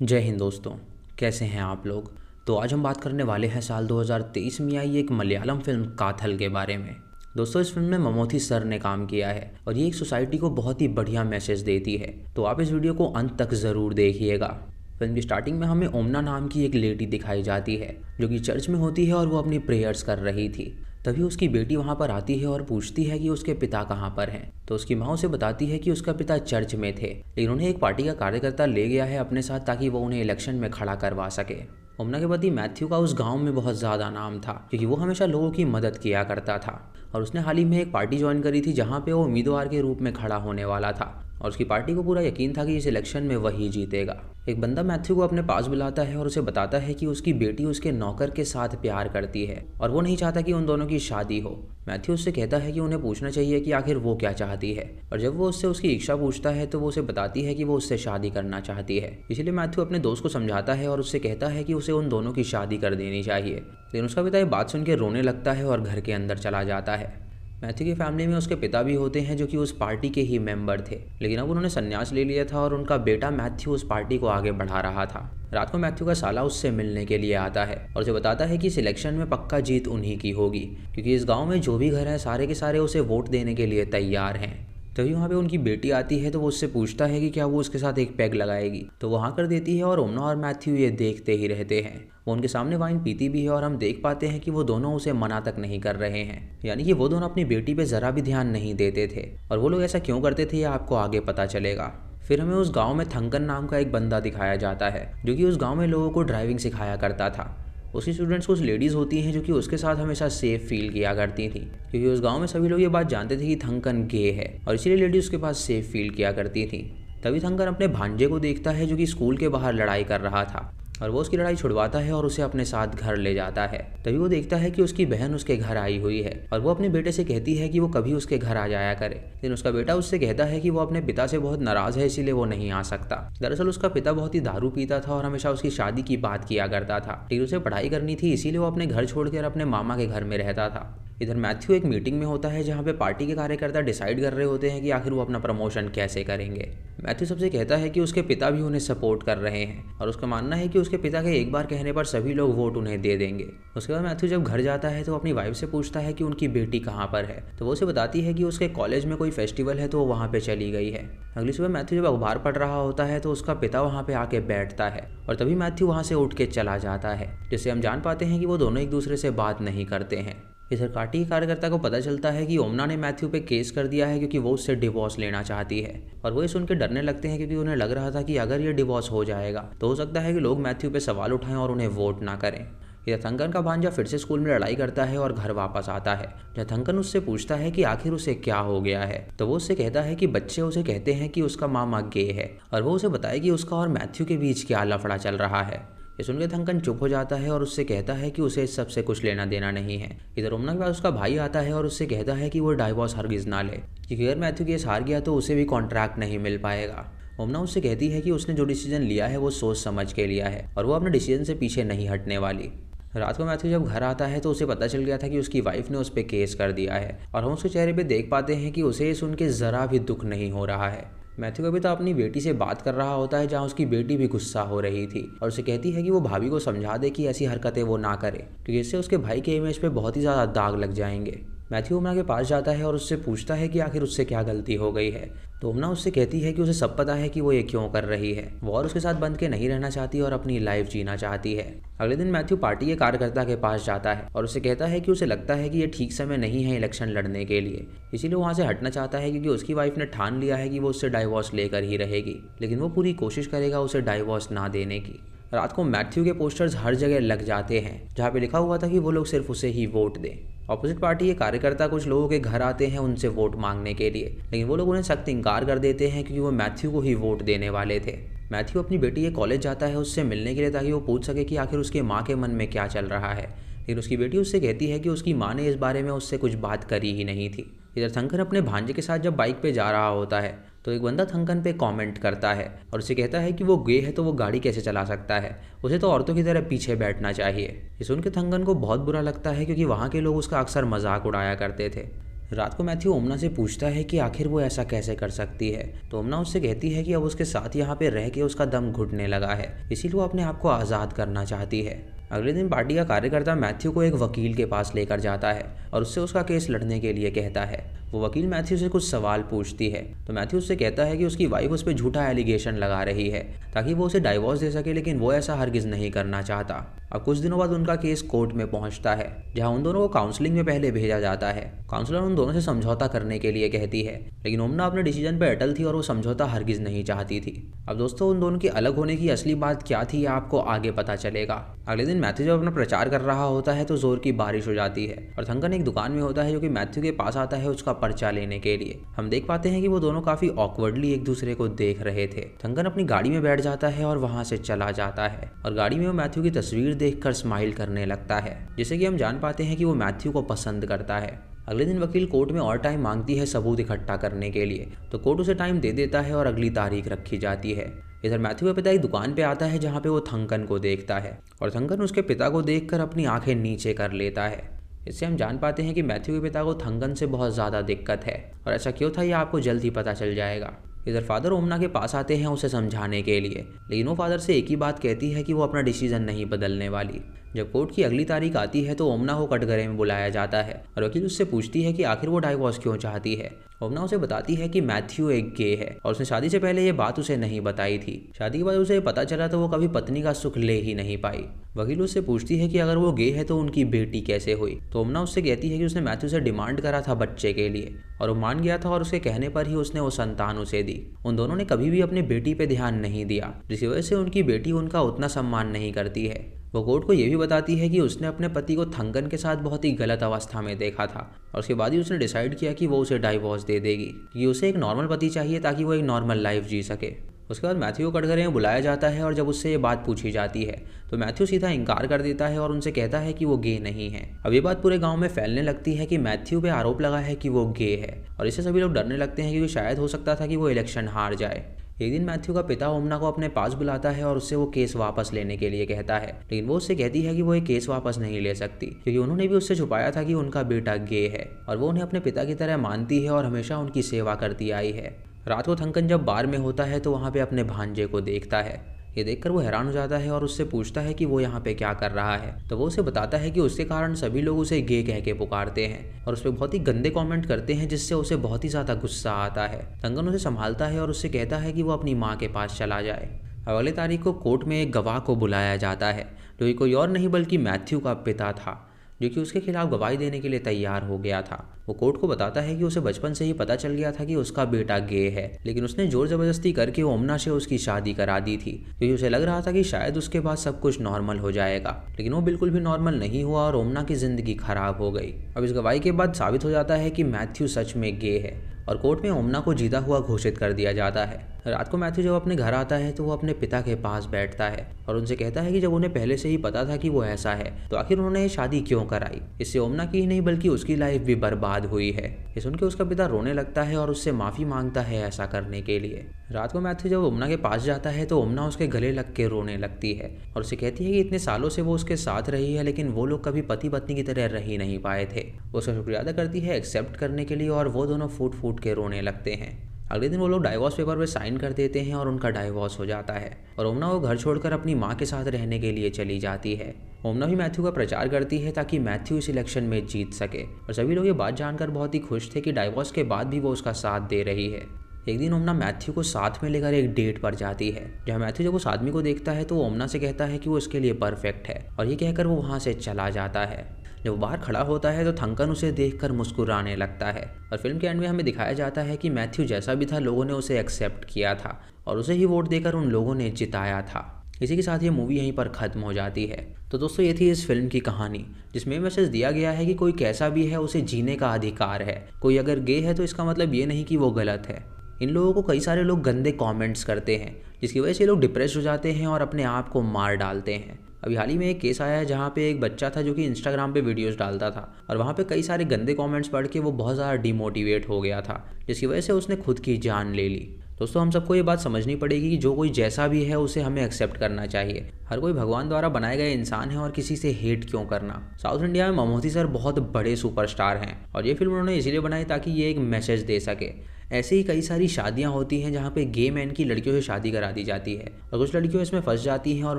जय हिंद दोस्तों। कैसे हैं आप लोग। तो आज हम बात करने वाले हैं साल 2023 में आई एक मलयालम फिल्म काथल के बारे में। दोस्तों, इस फिल्म में ममूटी सर ने काम किया है और ये एक सोसाइटी को बहुत ही बढ़िया मैसेज देती है। तो आप इस वीडियो को अंत तक ज़रूर देखिएगा। फिल्म की स्टार्टिंग में हमें ओमना नाम की एक लेडी दिखाई जाती है जो कि चर्च में होती है और वो अपनी प्रेयर्स कर रही थी। तभी उसकी बेटी वहाँ पर आती है और पूछती है कि उसके पिता कहाँ पर हैं। तो उसकी माँ उसे बताती है कि उसका पिता चर्च में थे, लेकिन उन्हें एक पार्टी का कार्यकर्ता ले गया है अपने साथ ताकि वो उन्हें इलेक्शन में खड़ा करवा सके। ओमना के पति मैथ्यू का उस गांव में बहुत ज़्यादा नाम था क्योंकि वो हमेशा लोगों की मदद किया करता था और उसने हाल ही में एक पार्टी ज्वाइन करी थी जहाँ पे वो उम्मीदवार के रूप में खड़ा होने वाला था और उसकी पार्टी को पूरा यकीन था कि इस इलेक्शन में वही जीतेगा। एक बंदा मैथ्यू को अपने पास बुलाता है और उसे बताता है कि उसकी बेटी उसके नौकर के साथ प्यार करती है और वो नहीं चाहता कि उन दोनों की शादी हो। मैथ्यू उससे कहता है कि उन्हें पूछना चाहिए कि आखिर वो क्या चाहती है और जब वो उससे उसकी इच्छा पूछता है तो वो उसे बताती है कि वो उससे शादी करना चाहती है। इसलिए मैथ्यू अपने दोस्त को समझाता है और उससे कहता है कि उसे उन दोनों की शादी कर देनी चाहिए, लेकिन उसका पिता ये बात सुन के रोने लगता है और घर के अंदर चला जाता है। मैथ्यू की फैमिली में उसके पिता भी होते हैं जो कि उस पार्टी के ही मेंबर थे, लेकिन अब उन्होंने संन्यास ले लिया था और उनका बेटा मैथ्यू उस पार्टी को आगे बढ़ा रहा था। रात को मैथ्यू का साला उससे मिलने के लिए आता है और उसे बताता है कि इस इलेक्शन में पक्का जीत उन्हीं की होगी क्योंकि इस गांव में जो भी घर हैं सारे के सारे उसे वोट देने के लिए तैयार हैं। तभी वहाँ पे उनकी बेटी आती है तो वो उससे पूछता है कि क्या वो उसके साथ एक पैग लगाएगी, तो वो हाँ कर देती है और ओमना और मैथ्यू ये देखते ही रहते हैं। वो उनके सामने वाइन पीती भी है और हम देख पाते हैं कि वो दोनों उसे मना तक नहीं कर रहे हैं, यानी कि वो दोनों अपनी बेटी पे ज़रा भी ध्यान नहीं देते थे और वो लोग ऐसा क्यों करते थे ये आपको आगे पता चलेगा। फिर हमें उस गांव में थंकन नाम का एक बंदा दिखाया जाता है जो कि उस गांव में लोगों को ड्राइविंग सिखाया करता था। उसकी स्टूडेंट्स कुछ लेडीज़ होती हैं जो कि उसके साथ हमेशा सेफ फील किया करती थी क्योंकि उस गांव में सभी लोग ये बात जानते थे कि थंकन गे है और इसीलिए लेडीज उसके पास सेफ फील किया करती थी। तभी थंकन अपने भांजे को देखता है जो कि स्कूल के बाहर लड़ाई कर रहा था और वो उसकी लड़ाई छुड़वाता है और उसे अपने साथ घर ले जाता है। तभी वो देखता है कि उसकी बहन उसके घर आई हुई है और वो अपने बेटे से कहती है कि वो कभी उसके घर आ जाया करे, लेकिन उसका बेटा उससे कहता है कि वो अपने पिता से बहुत नाराज है इसीलिए वो नहीं आ सकता। दरअसल उसका पिता बहुत ही दारू पीता था और हमेशा उसकी शादी की बात किया करता था, लेकिन उसे पढ़ाई करनी थी इसीलिए वो अपने घर छोड़कर अपने मामा के घर में रहता था। इधर मैथ्यू एक मीटिंग में होता है जहाँ पे पार्टी के कार्यकर्ता डिसाइड कर रहे होते हैं कि आखिर वो अपना प्रमोशन कैसे करेंगे। मैथ्यू सबसे कहता है कि उसके पिता भी उन्हें सपोर्ट कर रहे हैं और उसका मानना है कि उसके पिता के एक बार कहने पर सभी लोग वोट उन्हें दे देंगे। उसके बाद मैथ्यू जब घर जाता है तो अपनी वाइफ से पूछता है कि उनकी बेटी कहाँ पर है, तो वो उसे बताती है कि उसके कॉलेज में कोई फेस्टिवल है तो वो वहाँ पे चली गई है। अगली सुबह मैथ्यू जब अखबार पढ़ रहा होता है तो उसका पिता वहाँ पे आके बैठता है और तभी मैथ्यू वहाँ से उठ के चला जाता है, जिससे हम जान पाते हैं कि वो दोनों एक दूसरे से बात नहीं करते हैं। इधर पार्टी के कार्यकर्ता को पता चलता है कि ओमना ने मैथ्यू पे केस कर दिया है क्योंकि वो उससे डिवोर्स लेना चाहती है और वो ये सुन के डरने लगते हैं क्योंकि उन्हें लग रहा था कि अगर ये डिवोर्स हो जाएगा तो हो सकता है कि लोग मैथ्यू पे सवाल उठाएं और उन्हें वोट ना करें। इधर थंकन का भांजा फिर से स्कूल में लड़ाई करता है और घर वापस आता है जहाँ थंकन उससे पूछता है कि आखिर उसे क्या हो गया है, तो वो उससे कहता है कि बच्चे उसे कहते हैं कि उसका मामा गे है और वो उसे बताए कि उसका और मैथ्यू के बीच क्या लफड़ा चल रहा है। ये सुनकर थंकन चुप हो जाता है और उससे कहता है कि उसे इस सब से कुछ लेना देना नहीं है। इधर ओमना के पास उसका भाई आता है और उससे कहता है कि वो डाइवोर्स हरगिज ना ले क्योंकि अगर मैथ्यू केस हार गया तो उसे भी कॉन्ट्रैक्ट नहीं मिल पाएगा। ओमना उससे कहती है कि उसने जो डिसीजन लिया है वो सोच समझ के लिया है और वो अपने डिसीजन से पीछे नहीं हटने वाली। रात को मैथ्यू जब घर आता है तो उसे पता चल गया था कि उसकी वाइफ ने उस पर केस कर दिया है और हम उसके चेहरे पे देख पाते हैं कि उसे सुन के ज़रा भी दुख नहीं हो रहा है। मैथ्यू कभी तो अपनी बेटी से बात कर रहा होता है जहाँ उसकी बेटी भी गुस्सा हो रही थी और उसे कहती है कि वो भाभी को समझा दे कि ऐसी हरकतें वो ना करे क्योंकि इससे उसके भाई के इमेज पे बहुत ही ज़्यादा दाग लग जाएंगे। मैथ्यू ओमना के पास जाता है और उससे पूछता है कि आखिर उससे क्या गलती हो गई है, तो ओमना उससे कहती है कि उसे सब पता है कि वो ये क्यों कर रही है, वो और उसके साथ बंध के नहीं रहना चाहती और अपनी लाइफ जीना चाहती है। अगले दिन मैथ्यू पार्टी के कार्यकर्ता के पास जाता है और उसे कहता है कि उसे लगता है कि ये ठीक समय नहीं है इलेक्शन लड़ने के लिए, इसीलिए वहाँ से हटना चाहता है क्योंकि उसकी वाइफ ने ठान लिया है कि वो उससे डाइवोर्स लेकर ही रहेगी, लेकिन वो पूरी कोशिश करेगा उसे डाइवोर्स ना देने की। रात को मैथ्यू के पोस्टर्स हर जगह लग जाते हैं जहाँ पे लिखा हुआ था कि वो लोग सिर्फ उसे ही वोट दें। अपोजिट पार्टी के कार्यकर्ता कुछ लोगों के घर आते हैं उनसे वोट मांगने के लिए, लेकिन वो लोग उन्हें सख्त इनकार कर देते हैं क्योंकि वो मैथ्यू को ही वोट देने वाले थे। मैथ्यू अपनी बेटी के कॉलेज जाता है उससे मिलने के लिए ताकि वो पूछ सके कि आखिर उसकी माँ के मन में क्या चल रहा है, लेकिन उसकी बेटी उससे कहती है कि उसकी माँ ने इस बारे में उससे कुछ बात करी ही नहीं थी। इधर थंकन अपने भांजे के साथ जब बाइक पे जा रहा होता है तो एक बंदा थंकन पे कमेंट करता है और उसे कहता है कि वो गे है तो वो गाड़ी कैसे चला सकता है, उसे तो औरतों की तरह पीछे बैठना चाहिए। ये सुन के थंकन को बहुत बुरा लगता है क्योंकि वहाँ के लोग उसका अक्सर मजाक उड़ाया करते थे। रात को मैथ्यू ओमना से पूछता है कि आखिर वो ऐसा कैसे कर सकती है। तो ओमना उससे कहती है कि अब उसके साथ यहाँ पे रह के उसका दम घुटने लगा है, इसीलिए वो अपने आप को आज़ाद करना चाहती है। अगले दिन पार्टी का कार्यकर्ता मैथ्यू को एक वकील के पास लेकर जाता है और उससे उसका केस लड़ने के लिए कहता है। वो वकील मैथ्यू से कुछ सवाल पूछती है तो मैथ्यू उससे कहता है कि उसकी वाइफ उस पर झूठा एलिगेशन लगा रही है ताकि वो उसे डाइवोर्स दे सके, लेकिन वो ऐसा हरगिज़ नहीं करना चाहता। अब कुछ दिनों बाद उनका केस कोर्ट में पहुंचता है, जहां उन दोनों को काउंसलिंग में पहले भेजा जाता है। काउंसलर उन दोनों से समझौता करने के लिए कहती है, लेकिन ओमना अपने डिसीजन पर अटल थी और वो समझौता हरगिज़ नहीं चाहती थी। अब दोस्तों, उन दोनों की अलग होने की असली बात क्या थी ये आपको आगे पता चलेगा। अगले दिन मैथ्यू जब अपना प्रचार कर रहा होता है तो जोर की बारिश हो जाती है और थंगन एक दुकान में होता है जो कि मैथ्यू के पास आता है उसका पर्चा लेने के लिए। हम देख पाते हैं कि वो दोनों काफी ऑकवर्डली एक दूसरे को देख रहे थे। थंगन अपनी गाड़ी में बैठ जाता है और वहां से चला जाता है और गाड़ी में वो मैथ्यू की तस्वीर देखकर स्माइल करने लगता है, जिससे कि हम जान पाते हैं कि वो मैथ्यू को पसंद करता है। अगले दिन वकील कोर्ट में और टाइम मांगती है सबूत इकट्ठा करने के लिए, तो कोर्ट उसे टाइम दे देता है और अगली तारीख रखी जाती है। इधर मैथ्यू का पिता एक दुकान पे आता है जहाँ पे वो थंगन को देखता है और थंगन उसके पिता को देखकर अपनी आंखें नीचे कर लेता है। इससे हम जान पाते हैं कि मैथ्यू के पिता को थंगन से बहुत ज़्यादा दिक्कत है और ऐसा क्यों था ये आपको जल्द ही पता चल जाएगा। इधर फादर ओमना के पास आते हैं उसे समझाने के लिए, लेकिन वो फादर से एक ही बात कहती है कि वो अपना डिसीजन नहीं बदलने वाली। जब कोर्ट की अगली तारीख आती है तो ओमना को कटघरे में बुलाया जाता है और वकील उससे पूछती है कि आखिर वो डाइवोर्स क्यों चाहती है। ओमना उसे बताती है कि मैथ्यू एक गे है और उसने शादी से पहले ये बात उसे नहीं बताई थी। शादी के बाद उसे पता चला तो वो कभी पत्नी का सुख ले ही नहीं पाई। वकील उससे पूछती है कि अगर वो गे है तो उनकी बेटी कैसे हुई। तो ओमना उससे कहती है कि उसने मैथ्यू से डिमांड करा था बच्चे के लिए और वो मान गया था और उसके कहने पर ही उसने वो संतान उसे दी। उन दोनों ने कभी भी अपनी बेटी पे ध्यान नहीं दिया, जिसकी वजह से उनकी बेटी उनका उतना सम्मान नहीं करती है। वो कोर्ट को ये भी बताती है कि उसने अपने पति को थंगन के साथ बहुत ही गलत अवस्था में देखा था और उसके बाद ही उसने डिसाइड किया कि वो उसे डाइवोर्स दे देगी, कि उसे एक नॉर्मल पति चाहिए ताकि वो एक नॉर्मल लाइफ जी सके। उसके बाद मैथ्यू को कटघरे में बुलाया जाता है और जब उससे ये बात पूछी जाती है तो मैथ्यू सीधा इनकार कर देता है और उनसे कहता है कि वो गे नहीं है। अब ये बात पूरे गांव में फैलने लगती है कि मैथ्यू पे आरोप लगा है कि वो गे है और इससे सभी लोग डरने लगते हैं क्योंकि शायद हो सकता था कि वो इलेक्शन हार जाए। एक दिन मैथ्यू का पिता ओमना को अपने पास बुलाता है और उससे वो केस वापस लेने के लिए कहता है, लेकिन वो उससे कहती है कि वो एक केस वापस नहीं ले सकती क्योंकि उन्होंने भी उससे छुपाया था कि उनका बेटा गे है और वो उन्हें अपने पिता की तरह मानती है और हमेशा उनकी सेवा करती आई है। रात को थंगन जब बार में होता है तो वहाँ पे अपने भांजे को देखता है। ये देखकर वो हैरान हो जाता है और उससे पूछता है कि वो यहाँ पे क्या कर रहा है। तो वो उसे बताता है कि उसके कारण सभी लोग उसे गे कह के पुकारते हैं और उस पर बहुत ही गंदे कमेंट करते हैं, जिससे उसे बहुत ही ज़्यादा गुस्सा आता है। थंगन उसे संभालता है और उससे कहता है कि वो अपनी माँ के पास चला जाए। अगले तारीख को कोर्ट में एक गवाह को बुलाया जाता है जो कोई और नहीं बल्कि मैथ्यू का पिता था, जो कि उसके खिलाफ गवाही देने के लिए तैयार हो गया था। वो कोर्ट को बताता है कि उसे बचपन से ही पता चल गया था कि उसका बेटा गे है, लेकिन उसने जोर जबरदस्ती करके ओमना से उसकी शादी करा दी थी क्योंकि उसे लग रहा था कि शायद उसके बाद सब कुछ नॉर्मल हो जाएगा, लेकिन वो बिल्कुल भी नॉर्मल नहीं हुआ और ओमना की जिंदगी खराब हो गई। अब इस गवाही के बाद साबित हो जाता है कि मैथ्यू सच में गे है और कोर्ट में ओमना को जीता हुआ घोषित कर दिया जाता है। रात को मैथ्यू जब अपने घर आता है तो वो अपने पिता के पास बैठता है और उनसे कहता है कि जब उन्हें पहले से ही पता था कि वो ऐसा है तो आखिर उन्होंने ये शादी क्यों कराई। इससे ओमना की ही नहीं बल्कि उसकी लाइफ भी बर्बाद हुई है। ये सुनकर उसका पिता रोने लगता है और उससे माफ़ी मांगता है ऐसा करने के लिए। रात को मैथ्यू जब ओमना के पास जाता है तो ओमना उसके गले लग के रोने लगती है और उसे कहती है कि इतने सालों से वो उसके साथ रही है लेकिन वो लोग कभी पति पत्नी की तरह रह ही नहीं पाए थे। वो उसका शुक्रिया अदा करती है एक्सेप्ट करने के लिए और वो दोनों फूट फूट के रोने लगते हैं। अगले दिन वो लोग डाइवोर्स पेपर पे साइन कर देते हैं और उनका डाइवोर्स हो जाता है और ओमना वो घर छोड़कर अपनी माँ के साथ रहने के लिए चली जाती है। ओमना भी मैथ्यू का प्रचार करती है ताकि मैथ्यू इस इलेक्शन में जीत सके और सभी लोग ये बात जानकर बहुत ही खुश थे कि डाइवोर्स के बाद भी वो उसका साथ दे रही है। एक दिन ओमना मैथ्यू को साथ में लेकर एक डेट पर जाती है, जहाँ मैथ्यू जब उस आदमी को देखता है तो ओमना से कहता है कि वो इसके लिए परफेक्ट है और ये कहकर वो वहाँ से चला जाता है। जब वो बाहर खड़ा होता है तो थंगन उसे देखकर मुस्कुराने लगता है और फिल्म के एंड में हमें दिखाया जाता है कि मैथ्यू जैसा भी था लोगों ने उसे एक्सेप्ट किया था और उसे ही वोट देकर उन लोगों ने जिताया था। इसी के साथ ये मूवी यहीं पर ख़त्म हो जाती है। तो दोस्तों ये थी इस फिल्म की कहानी, जिसमें मैसेज दिया गया है कि कोई कैसा भी है उसे जीने का अधिकार है। कोई अगर गे है तो इसका मतलब ये नहीं कि वो गलत है। इन लोगों को कई सारे लोग गंदे कमेंट्स करते हैं जिसकी वजह से लोग डिप्रेस हो जाते हैं और अपने आप को मार डालते हैं। अभी हाल ही में एक केस आया है जहाँ पे एक बच्चा था जो कि इंस्टाग्राम पे वीडियोस डालता था और वहाँ पे कई सारे गंदे कमेंट्स पढ़ के वो बहुत ज़्यादा डिमोटिवेट हो गया था, जिसकी वजह से उसने खुद की जान ले ली। दोस्तों हम सबको ये बात समझनी पड़ेगी कि जो कोई जैसा भी है उसे हमें एक्सेप्ट करना चाहिए। हर कोई भगवान द्वारा बनाए गए इंसान है और किसी से हेट क्यों करना। साउथ इंडिया में ममूटी सर बहुत बड़े सुपरस्टार हैं और ये फिल्म उन्होंने इसीलिए बनाई ताकि ये एक मैसेज दे सके। ऐसे ही कई सारी शादियां होती हैं जहाँ पे गे मैन की लड़कियों से शादी करा दी जाती है और कुछ लड़कियों इसमें फंस जाती हैं और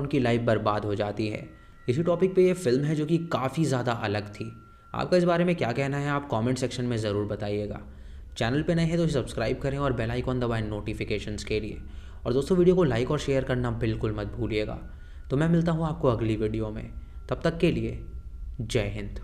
उनकी लाइफ बर्बाद हो जाती है। इसी टॉपिक पे ये फिल्म है जो कि काफ़ी ज़्यादा अलग थी। आपका इस बारे में क्या कहना है आप कमेंट सेक्शन में ज़रूर बताइएगा। चैनल पे नए हैं तो सब्सक्राइब करें और बेल आइकॉन दबाएं नोटिफिकेशंस के लिए। और दोस्तों वीडियो को लाइक और शेयर करना बिल्कुल मत भूलिएगा। तो मैं मिलता हूँ आपको अगली वीडियो में, तब तक के लिए जय हिंद।